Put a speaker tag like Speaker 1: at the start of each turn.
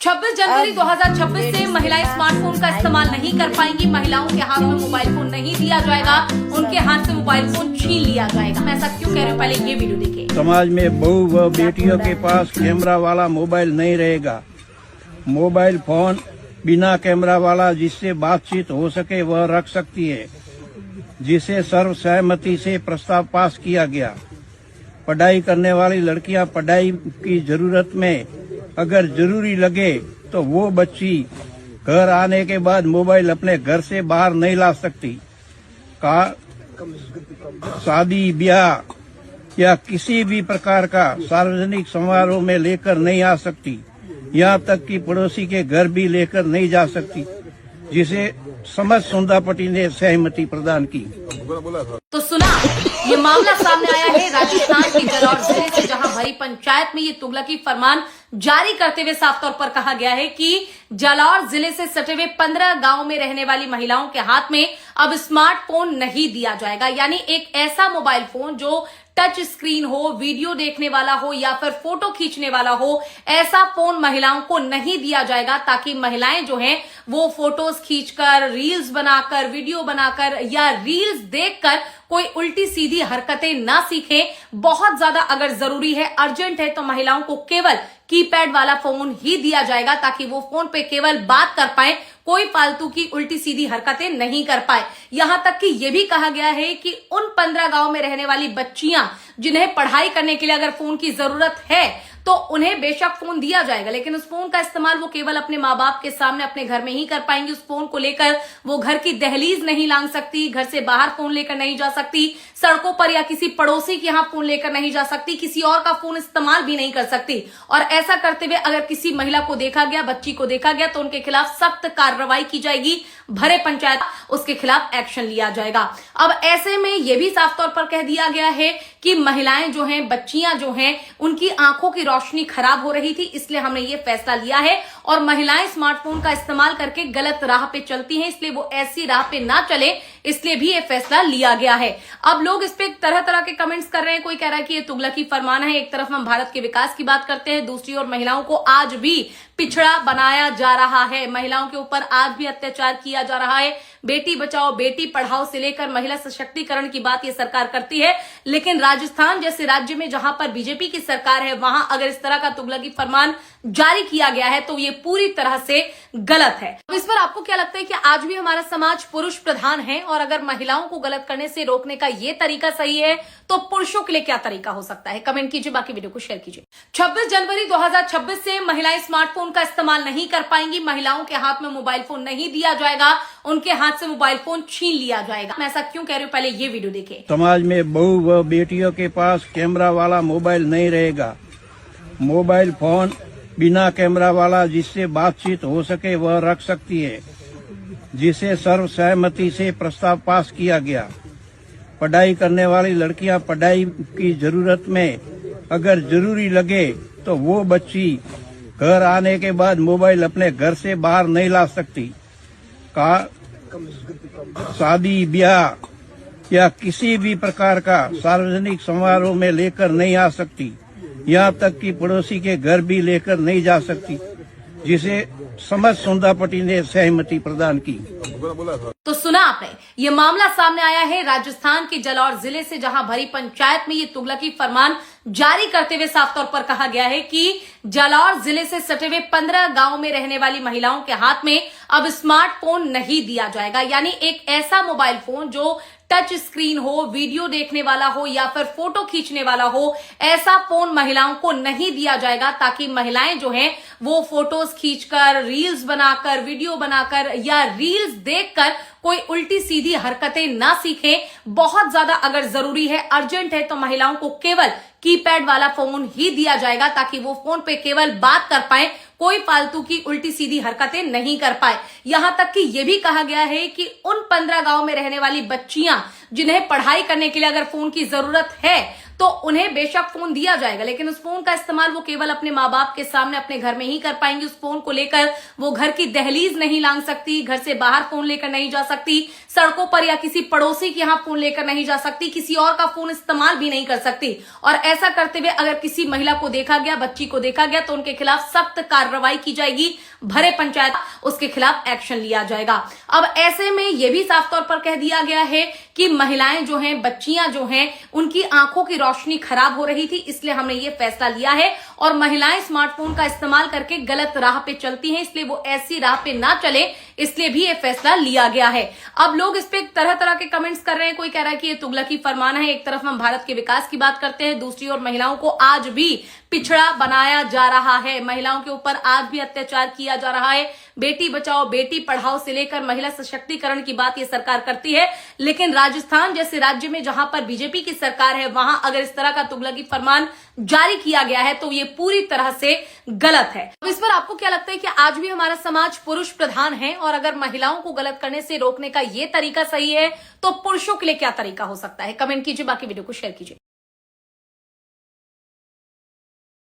Speaker 1: 26 जनवरी 2026 से महिलाएं स्मार्टफोन का इस्तेमाल नहीं कर पाएंगी। महिलाओं के हाथ में मोबाइल फोन नहीं दिया जाएगा, उनके हाथ से मोबाइल फोन छीन लिया जाएगा। मैं ऐसा क्यों कह रही हूँ, पहले ये वीडियो देखिए।
Speaker 2: समाज में बहू व बेटियों के पास कैमरा वाला मोबाइल नहीं रहेगा। मोबाइल फोन बिना कैमरा वाला जिससे बातचीत हो सके वह रख सकती है, जिसे सर्वसहमति से प्रस्ताव पास किया गया। पढ़ाई करने वाली लड़कियां पढ़ाई की जरूरत में अगर जरूरी लगे तो वो बच्ची घर आने के बाद मोबाइल अपने घर से बाहर नहीं ला सकती। शादी ब्याह या किसी भी प्रकार का सार्वजनिक समारोह में लेकर नहीं आ सकती। यहाँ तक कि पड़ोसी के घर भी लेकर नहीं जा सकती, जिसे समझ सुंदापटी ने सहमति प्रदान की।
Speaker 1: तो सुना, ये मामला सामने आया है राजस्थान के जालौर जिले से, जहां भरी पंचायत में ये तुगलकी फरमान जारी करते हुए साफ तौर पर कहा गया है कि जालौर जिले से सटे हुए 15 गांव में रहने वाली महिलाओं के हाथ में अब स्मार्टफोन नहीं दिया जाएगा। यानी एक ऐसा मोबाइल फोन जो टच स्क्रीन हो, वीडियो देखने वाला हो या फिर फोटो खींचने वाला हो, ऐसा फोन महिलाओं को नहीं दिया जाएगा, ताकि महिलाएं जो हैं वो फोटोज खींचकर, रील्स बनाकर, वीडियो बनाकर या रील्स देखकर कोई उल्टी सीधी हरकतें ना सीखें। बहुत ज्यादा अगर जरूरी है, अर्जेंट है, तो महिलाओं को केवल कीपैड वाला फोन ही दिया जाएगा, ताकि वो फोन पे केवल बात कर पाए, कोई फालतू की उल्टी सीधी हरकतें नहीं कर पाए। यहां तक कि यह भी कहा गया है कि उन 15 गांव में रहने वाली बच्चियां जिन्हें पढ़ाई करने के लिए अगर फोन की जरूरत है तो उन्हें बेशक फोन दिया जाएगा, लेकिन उस फोन का इस्तेमाल वो केवल अपने माँ बाप के सामने अपने घर में ही कर पाएंगी। उस फोन को लेकर वो घर की दहलीज नहीं लांघ सकती, घर से बाहर फोन लेकर नहीं जा सकती, सड़कों पर या किसी पड़ोसी के यहाँ फोन लेकर नहीं जा सकती, किसी और का फोन इस्तेमाल भी नहीं कर सकती। और ऐसा करते हुए अगर किसी महिला को देखा गया, बच्ची को देखा गया, तो उनके खिलाफ सख्त कार्रवाई की जाएगी। भरे पंचायत उसके खिलाफ एक्शन लिया जाएगा। अब ऐसे में यह भी साफ तौर पर कह दिया गया है कि महिलाएं जो हैं, बच्चियां जो हैं, उनकी आंखों की रोशनी खराब हो रही थी, इसलिए हमने ये फैसला लिया है। और महिलाएं स्मार्टफोन का इस्तेमाल करके गलत राह पे चलती हैं, इसलिए वो ऐसी राह पे ना चले, इसलिए भी ये फैसला लिया गया है। अब लोग इस पे तरह तरह के कमेंट्स कर रहे हैं। कोई कह रहा है कि ये तुगलकी फरमान है, एक तरफ हम भारत के विकास की बात करते हैं, दूसरी ओर महिलाओं को आज भी पिछड़ा बनाया जा रहा है, महिलाओं के ऊपर आज भी अत्याचार किया जा रहा है। बेटी बचाओ बेटी पढ़ाओ से लेकर महिला सशक्तिकरण की बात ये सरकार करती है, लेकिन राजस्थान जैसे राज्य में जहां पर बीजेपी की सरकार है, वहां अगर इस तरह का तुगलकी फरमान जारी किया गया है तो ये पूरी तरह से गलत है। अब इस पर आपको क्या लगता है कि आज भी हमारा समाज पुरुष प्रधान है, और अगर महिलाओं को गलत करने से रोकने का ये तरीका सही है तो पुरुषों के लिए क्या तरीका हो सकता है? कमेंट कीजिए, बाकी वीडियो को शेयर कीजिए। 26 जनवरी 2026 से महिलाएं स्मार्टफोन का इस्तेमाल नहीं कर पाएंगी। महिलाओं के हाथ में मोबाइल फोन नहीं दिया जाएगा, उनके हाथ से मोबाइल फोन छीन लिया जाएगा। मैं ऐसा क्यों कह रही हूँ, पहले ये वीडियो देखिए।
Speaker 2: समाज में बहू व बेटियों के पास कैमरा वाला मोबाइल नहीं रहेगा। मोबाइल फोन बिना कैमरा वाला जिससे बातचीत हो सके वह रख सकती है, जिसे सर्वसहमति से प्रस्ताव पास किया गया। पढ़ाई करने वाली लड़कियां पढ़ाई की जरूरत में अगर जरूरी लगे तो वो बच्ची घर आने के बाद मोबाइल अपने घर से बाहर नहीं ला सकती। शादी ब्याह या किसी भी प्रकार का सार्वजनिक समारोह में लेकर नहीं आ सकती। यहाँ तक कि पड़ोसी के घर भी लेकर नहीं जा सकती, जिसे समझ सुंदापटी ने सहमति प्रदान की।
Speaker 1: तो सुना आपने, ये मामला सामने आया है राजस्थान के जालौर जिले से, जहां भरी पंचायत में ये तुगलकी फरमान जारी करते हुए साफ तौर पर कहा गया है कि जालौर जिले से सटे हुए 15 गांव में रहने वाली महिलाओं के हाथ में अब स्मार्टफोन नहीं दिया जाएगा। यानी एक ऐसा मोबाइल फोन जो टच स्क्रीन हो, वीडियो देखने वाला हो या फिर फोटो खींचने वाला हो, ऐसा फोन महिलाओं को नहीं दिया जाएगा, ताकि महिलाएं जो हैं वो फोटोज खींचकर, रील्स बनाकर, वीडियो बनाकर या रील्स देखकर कोई उल्टी सीधी हरकतें ना सीखें। बहुत ज्यादा अगर जरूरी है, अर्जेंट है, तो महिलाओं को केवल कीपैड वाला फोन ही दिया जाएगा, ताकि वो फोन पे केवल बात कर पाए, कोई फालतू की उल्टी सीधी हरकतें नहीं कर पाए। यहां तक कि यह भी कहा गया है कि उन 15 गांव में रहने वाली बच्चियां जिन्हें पढ़ाई करने के लिए अगर फोन की जरूरत है तो उन्हें बेशक फोन दिया जाएगा, लेकिन उस फोन का इस्तेमाल वो केवल अपने माँ बाप के सामने अपने घर में ही कर पाएंगी। उस फोन को लेकर वो घर की दहलीज नहीं लांग सकती, घर से बाहर फोन लेकर नहीं जा सकती, सड़कों पर या किसी पड़ोसी के यहां फोन लेकर नहीं जा सकती, किसी और का फोन इस्तेमाल भी नहीं कर सकती। और ऐसा करते हुए अगर किसी महिला को देखा गया, बच्ची को देखा गया, तो उनके खिलाफ सख्त कार्रवाई की जाएगी, भरे पंचायत उसके खिलाफ एक्शन लिया जाएगा। अब ऐसे में यह भी साफ तौर पर कह दिया गया है कि महिलाएं जो हैं, बच्चियां जो हैं, उनकी आंखों की रोशनी खराब हो रही थी, इसलिए हमने ये फैसला लिया है। और महिलाएं स्मार्टफोन का इस्तेमाल करके गलत राह पे चलती हैं, इसलिए वो ऐसी राह पे ना चले, इसलिए भी ये फैसला लिया गया है। अब लोग इस पे तरह तरह के कमेंट्स कर रहे हैं। कोई कह रहा है कि ये तुगलकी फरमान है, एक तरफ हम भारत के विकास की बात करते हैं, दूसरी ओर महिलाओं को आज भी पिछड़ा बनाया जा रहा है, महिलाओं के ऊपर आज भी अत्याचार किया जा रहा है। बेटी बचाओ बेटी पढ़ाओ से लेकर महिला सशक्तिकरण की बात ये सरकार करती है, लेकिन राजस्थान जैसे राज्य में जहां पर बीजेपी की सरकार है, वहां अगर इस तरह का तुगलकी फरमान जारी किया गया है तो ये पूरी तरह से गलत है। अब इस पर आपको क्या लगता है कि आज भी हमारा समाज पुरुष प्रधान है, और अगर महिलाओं को गलत करने से रोकने का ये तरीका सही है, तो पुरुषों के लिए क्या तरीका हो सकता है? कमेंट कीजिए, बाकी वीडियो को शेयर कीजिए।